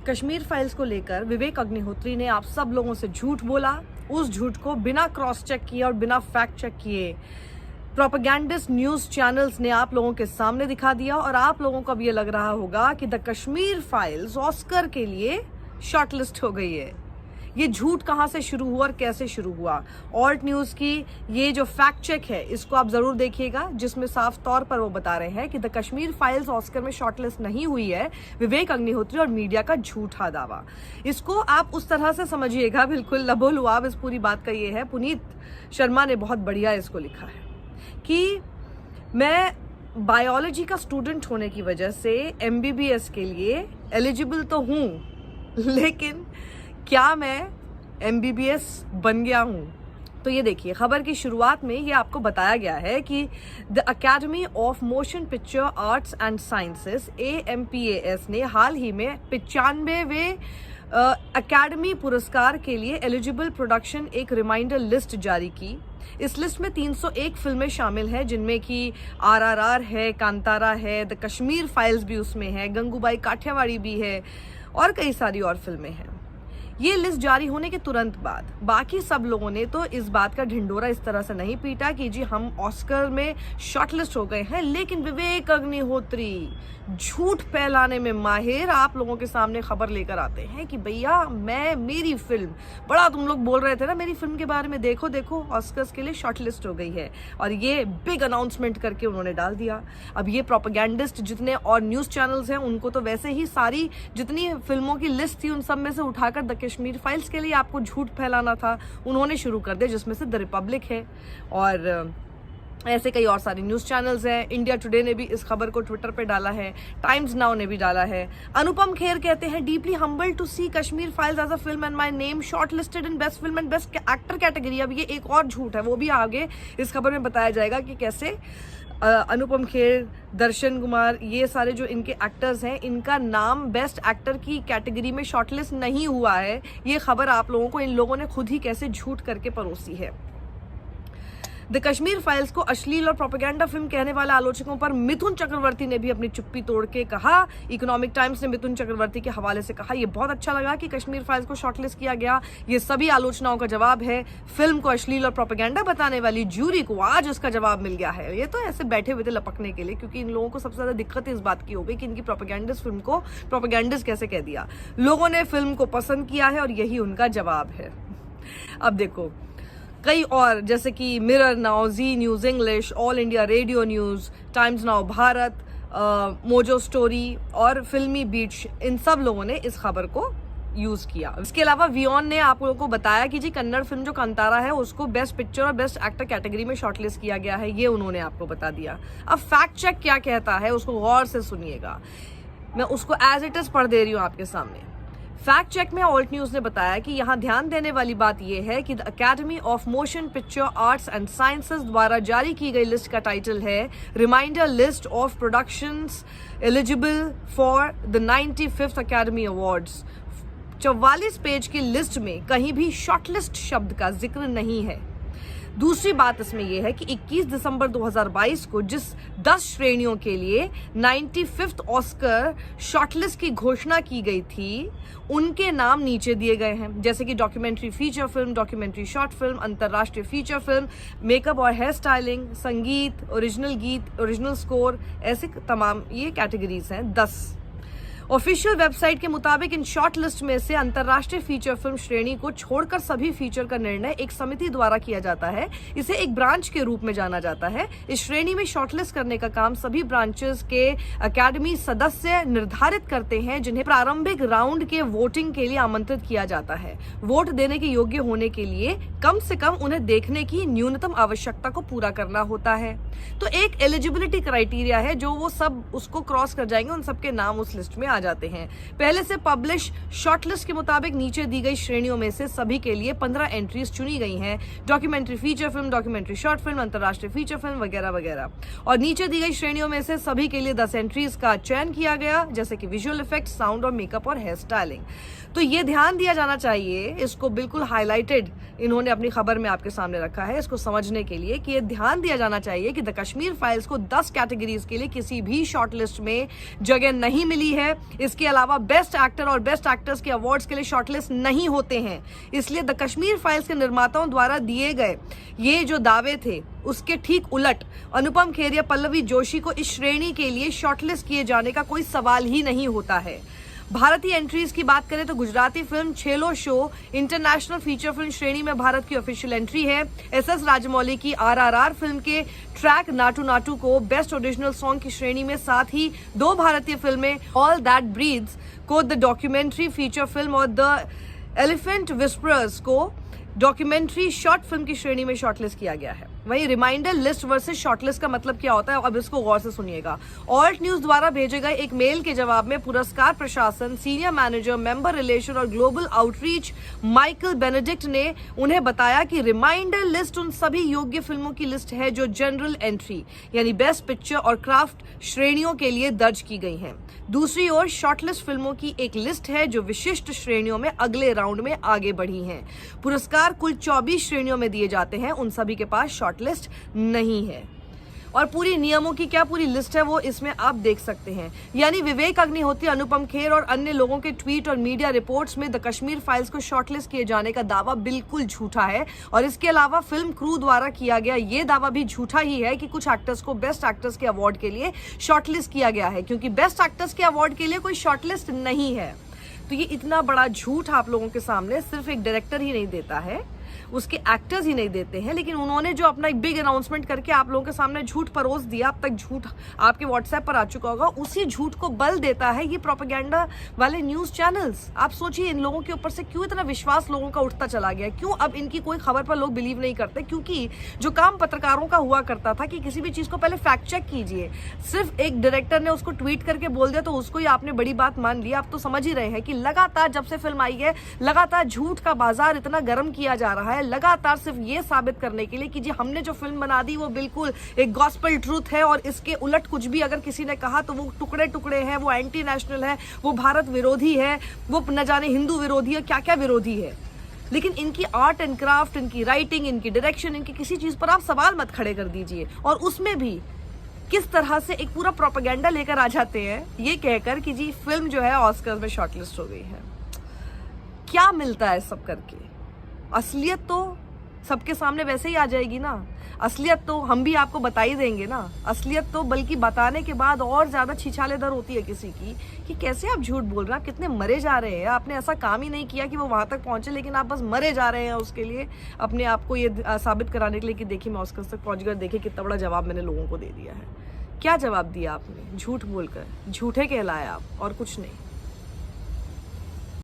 Kashmir files को लेकर विवेक अग्निहोत्री ने आप सब लोगों से झूठ बोला। उस झूठ को बिना क्रॉस चेक किए और बिना फैक्ट चेक किए प्रोपेगेंडिस्ट न्यूज चैनल्स ने आप लोगों के सामने दिखा दिया और आप लोगों को अब ये लग रहा होगा कि द कश्मीर फाइल्स ऑस्कर के लिए शॉर्टलिस्ट हो गई है। ये झूठ कहां से शुरू हुआ और कैसे शुरू हुआ? ऑल्ट न्यूज की ये जो फैक्ट चेक है इसको आप जरूर देखिएगा, जिसमें साफ तौर पर वो बता रहे हैं कि द कश्मीर फाइल्स ऑस्कर में शॉर्टलिस्ट नहीं हुई है। विवेक अग्निहोत्री और मीडिया का झूठा दावा। इसको आप उस तरह से समझिएगा, बिल्कुल लबोलुआब इस पूरी बात का ये है। पुनीत शर्मा ने बहुत बढ़िया इसको लिखा है कि मैं बायोलॉजी का स्टूडेंट होने की वजह से MBBS के लिए एलिजिबल तो हूं, लेकिन क्या मैं MBBS बन गया हूं? तो ये देखिए, खबर की शुरुआत में ये आपको बताया गया है कि the academy of motion picture arts and sciences AMPAS ने हाल ही में 95वें अकेडमी पुरस्कार के लिए एलिजिबल प्रोडक्शन एक रिमाइंडर लिस्ट जारी की। इस लिस्ट में 301 फिल्में शामिल हैं, जिनमें कि RRR है, कांतारा है, द कश्मीर फाइल्स भी उसमें है, गंगूबाई काठियावाड़ी भी है और कई सारी और फिल्में हैं। ये लिस्ट जारी होने के तुरंत बाद बाकी सब लोगों ने तो इस बात का ढिंडोरा इस तरह से नहीं पीटा कि जी हम ऑस्कर में शॉर्टलिस्ट हो गए हैं, लेकिन विवेक अग्निहोत्री झूठ फैलाने में माहिर आप लोगों के सामने खबर लेकर आते हैं कि भैया मेरी फिल्म, बड़ा तुम लोग बोल रहे थे ना मेरी फिल्म के बारे में, देखो देखो ऑस्कर्स के लिए शॉर्टलिस्ट हो गई है, और ये बिग अनाउंसमेंट करके उन्होंने डाल दिया। अब ये प्रोपेगेंडिस्ट जितने और न्यूज चैनल्स हैं उनको तो वैसे ही सारी जितनी फिल्मों की लिस्ट थी उन सब में से उठाकर द कश्मीर फाइल्स के लिए आपको झूठ फैलाना था, उन्होंने शुरू कर दिया, जिसमें से द रिपब्लिक है और ऐसे कई और सारे न्यूज चैनल्स हैं। इंडिया टुडे ने भी इस खबर को ट्विटर पे डाला है, टाइम्स नाउ ने भी डाला है। अनुपम खेर कहते हैं deeply humble to see Kashmir files as a film and my name shortlisted in best film and best actor category. अब ये एक और झूठ है, वो भी आगे इस खबर में बताया जाएगा कि कैसे अनुपम खेर, दर्शन कुमार, ये सारे जो इनके एक्टर्स हैं, इनका नाम बेस्ट एक्टर की कैटेगरी में शॉर्टलिस्ट नहीं हुआ है। ये खबर आप लोगों को इन लोगों ने खुद ही कैसे झूठ करके परोसी है। द कश्मीर फाइल्स को अश्लील और प्रोपेगेंडा फिल्म कहने वाले आलोचकों पर मिथुन चक्रवर्ती ने भी अपनी चुप्पी तोड़ के कहा। इकोनॉमिक टाइम्स ने मिथुन चक्रवर्ती के हवाले से कहा, ये बहुत अच्छा लगा कि कश्मीर फाइल्स को शॉर्टलिस्ट किया गया। ये सभी आलोचनाओं का जवाब है। फिल्म को अश्लील और प्रोपेगेंडा बताने वाली ज्यूरी को आज उसका जवाब मिल गया है। ये तो ऐसे बैठे हुए थे लपकने के लिए, क्योंकि इन लोगों को सबसे ज्यादा दिक्कत इस बात की हो गई कि इनकी प्रोपेगेंडिस्ट फिल्म को प्रोपेगेंडिस्ट कैसे कह दिया। लोगों ने फिल्म को पसंद किया है और यही उनका जवाब है। अब देखो, कई और जैसे कि Mirror Now, Zee News English, All India Radio News, Times Now Bharat, Mojo Story और फिल्मी बीट्स, इन सब लोगों ने इस खबर को यूज किया। इसके अलावा वियॉन ने आप लोगों को बताया कि जी कन्नड़ फिल्म जो कांतारा है उसको बेस्ट पिक्चर और बेस्ट एक्टर कैटेगरी में शॉर्टलिस्ट किया गया है, ये उन्होंने आपको बता दिया। अब फैक्ट चेक क्या कहता है उसको गौर से सुनिएगा, मैं उसको एज इट इज पढ़ दे रही हूँ आपके सामने। फैक्ट चेक में ऑल्ट न्यूज ने बताया कि यहां ध्यान देने वाली बात यह है कि the academy of motion picture arts and sciences द्वारा जारी की गई लिस्ट का टाइटल है reminder list of productions eligible for the 95th academy awards. 44 page की लिस्ट में कहीं भी शॉर्टलिस्ट शब्द का जिक्र नहीं है। दूसरी बात इसमें यह है कि 21 दिसंबर 2022 को जिस 10 श्रेणियों के लिए 95th ऑस्कर शॉर्टलिस्ट की घोषणा की गई थी उनके नाम नीचे दिए गए हैं, जैसे कि documentary feature film, documentary short film, अंतर्राष्ट्रीय फीचर फिल्म, मेकअप और हेयर स्टाइलिंग, संगीत, ओरिजिनल गीत, ओरिजिनल स्कोर, ऐसे तमाम ये कैटेगरीज हैं 10। ऑफिशियल वेबसाइट के मुताबिक इन शॉर्ट लिस्ट में से अंतर्राष्ट्रीय फीचर फिल्म श्रेणी को छोड़कर सभी फीचर का निर्णय एक समिति द्वारा किया जाता है। इसे एक ब्रांच के रूप में जाना जाता है। इस श्रेणी में शॉर्टलिस्ट करने का काम सभी ब्रांचेस के अकेडमी सदस्य निर्धारित करते हैं, जिन्हें प्रारंभिक राउंड के वोटिंग के लिए आमंत्रित किया जाता है। वोट देने के योग्य होने के लिए कम से कम उन्हें देखने की न्यूनतम आवश्यकता को पूरा करना होता है। तो एक एलिजिबिलिटी क्राइटेरिया है जो वो सब उसको क्रॉस कर जाएंगे, उन सबके नाम उस लिस्ट में आ जाते हैं। पहले से पब्लिश शॉर्टलिस्ट के मुताबिक नीचे दी गई श्रेणियों में से सभी के लिए 15 एंट्रीज चुनी गई हैं, documentary feature film, documentary short film, अंतर्राष्ट्रीय फीचर फिल्म वगैरह वगैरह। और नीचे दी गई श्रेणियों में से सभी के लिए 10 एंट्रीज का चयन किया गया, जैसे कि विजुअल इफेक्ट, साउंड और मेकअप और हेयर स्टाइलिंग। तो ये ध्यान दिया जाना चाहिए, इसको बिल्कुल हाईलाइटेड इन्होंने अपनी खबर में आपके सामने रखा है, इसको समझने के लिए कि ये ध्यान दिया जाना चाहिए कि द कश्मीर फाइल्स को 10 कैटेगरीज के लिए किसी भी शॉर्टलिस्ट में जगह नहीं मिली है। इसके अलावा बेस्ट एक्टर और बेस्ट एक्ट्रेस के अवार्ड्स के लिए शॉर्टलिस्ट नहीं होते हैं। इसलिए द कश्मीर फाइल्स के निर्माताओं द्वारा दिए गए ये जो दावे थे उसके ठीक उलट अनुपम खेर या पल्लवी जोशी को इस श्रेणी के लिए शॉर्टलिस्ट किए जाने का कोई सवाल ही नहीं होता है। भारतीय एंट्रीज की बात करें तो Gujarati film Chhello show international feature film श्रेणी में भारत की ऑफिशियल एंट्री है। एस राजमौली की RRR फिल्म के ट्रैक नाटू नाटू को बेस्ट ओरिजिनल सॉन्ग की श्रेणी में, साथ ही 2 भारतीय फिल्में ऑल दैट ब्रीथ्स को द डॉक्यूमेंट्री फीचर फिल्म और द एलिफेंट विस्परर्स को डॉक्यूमेंट्री शॉर्ट फिल्म की श्रेणी में शॉर्टलिस्ट किया गया है। वहीं रिमाइंडर लिस्ट वर्सेस शॉर्टलिस्ट का मतलब क्या होता है, अब इसको गौर से सुनिएगा। ऑल्ट न्यूज द्वारा भेजे गए एक मेल के जवाब में पुरस्कार प्रशासन, सीनियर मैनेजर, मेंबर रिलेशन और ग्लोबल आउटरीच माइकल बेनेडिक्ट ने उन्हें बताया कि रिमाइंडर लिस्ट उन सभी योग्य फिल्मों की लिस्ट है जो जनरल एंट्री यानी बेस्ट पिक्चर और क्राफ्ट श्रेणियों के लिए दर्ज की गई हैं। दूसरी ओर शॉर्टलिस्ट फिल्मों की एक लिस्ट है जो विशिष्ट श्रेणियों में अगले राउंड में आगे बढ़ी हैं। पुरस्कार कुल 24 श्रेणियों में दिए जाते हैं, उन सभी के पास शॉर्टलिस्ट नहीं है। और पूरी नियमों की क्या पूरी लिस्ट है वो इसमें आप देख सकते हैं। यानी विवेक अग्निहोत्री, अनुपम खेर और अन्य लोगों के ट्वीट और मीडिया रिपोर्ट्स में द कश्मीर फाइल्स को शॉर्टलिस्ट किए जाने का दावा बिल्कुल झूठा है। और इसके अलावा फिल्म क्रू द्वारा किया गया ये दावा भी झूठा ही है कि कुछ एक्टर्स को बेस्ट एक्टर्स के अवार्ड के लिए शॉर्टलिस्ट किया गया है, क्योंकि बेस्ट एक्टर्स के अवार्ड के लिए कोई शॉर्टलिस्ट नहीं है। तो ये इतना बड़ा झूठ आप लोगों के सामने सिर्फ एक डायरेक्टर ही नहीं देता है, उसके एक्टर्स ही नहीं देते हैं, लेकिन उन्होंने जो अपना एक बिग अनाउंसमेंट करके आप लोगों के सामने झूठ परोस दिया, अब तक झूठ आपके व्हाट्सएप पर आ चुका होगा, उसी झूठ को बल देता है ये प्रोपेगेंडा वाले न्यूज चैनल्स। आप सोचिए इन लोगों के ऊपर से क्यों इतना विश्वास लोगों का उठता चला गया, क्यों अब इनकी कोई खबर पर लोग बिलीव नहीं करते। क्योंकि जो काम पत्रकारों का हुआ करता था कि किसी भी चीज को पहले फैक्ट चेक कीजिए, सिर्फ एक डायरेक्टर ने उसको ट्वीट करके बोल दिया तो उसको ही आपने बड़ी बात मान लिया। आप तो समझ ही रहे हैं कि लगातार जब से फिल्म आई है लगातार झूठ का बाजार इतना गर्म किया जा रहा है, लगातार सिर्फ ये साबित करने के लिए कि जी हमने जो फिल्म बना दी वो बिल्कुल एक गॉस्पेल ट्रूथ है और इसके उलट कुछ भी अगर किसी ने कहा तो वो टुकड़े टुकड़े है, वो एंटी नेशनल है, वो भारत विरोधी है, वो न जाने हिंदू विरोधी है, क्या क्या विरोधी है। लेकिन इनकी आर्ट एंड क्राफ्ट, इनकी राइटिंग, इनकी डायरेक्शन, इनकी किसी चीज पर आप सवाल मत खड़े कर दीजिए। और उसमें भी किस तरह से एक पूरा प्रोपेगेंडा लेकर आ जाते हैं ये कहकर कि जी फिल्म जो है ऑस्कर में शॉर्टलिस्ट हो गई है। क्या मिलता है सब करके? असलियत तो सबके सामने वैसे ही आ जाएगी ना। असलियत तो हम भी आपको बता ही देंगे ना। असलियत तो बल्कि बताने के बाद और ज्यादा छिछालेदर होती है किसी की कि कैसे आप झूठ बोल रहे हैं, आप कितने मरे जा रहे हैं। आपने ऐसा काम ही नहीं किया कि वो वहां तक पहुंचे, लेकिन आप बस मरे जा रहे हैं उसके लिए, अपने आप को ये साबित कराने के लिए कि देखिए मैं ऑस्कर तक पहुंच गया, देखिए कितना बड़ा जवाब मैंने लोगों को दे दिया है। क्या जवाब दिया आपने? झूठ बोलकर झूठे कहलाए आप और कुछ नहीं।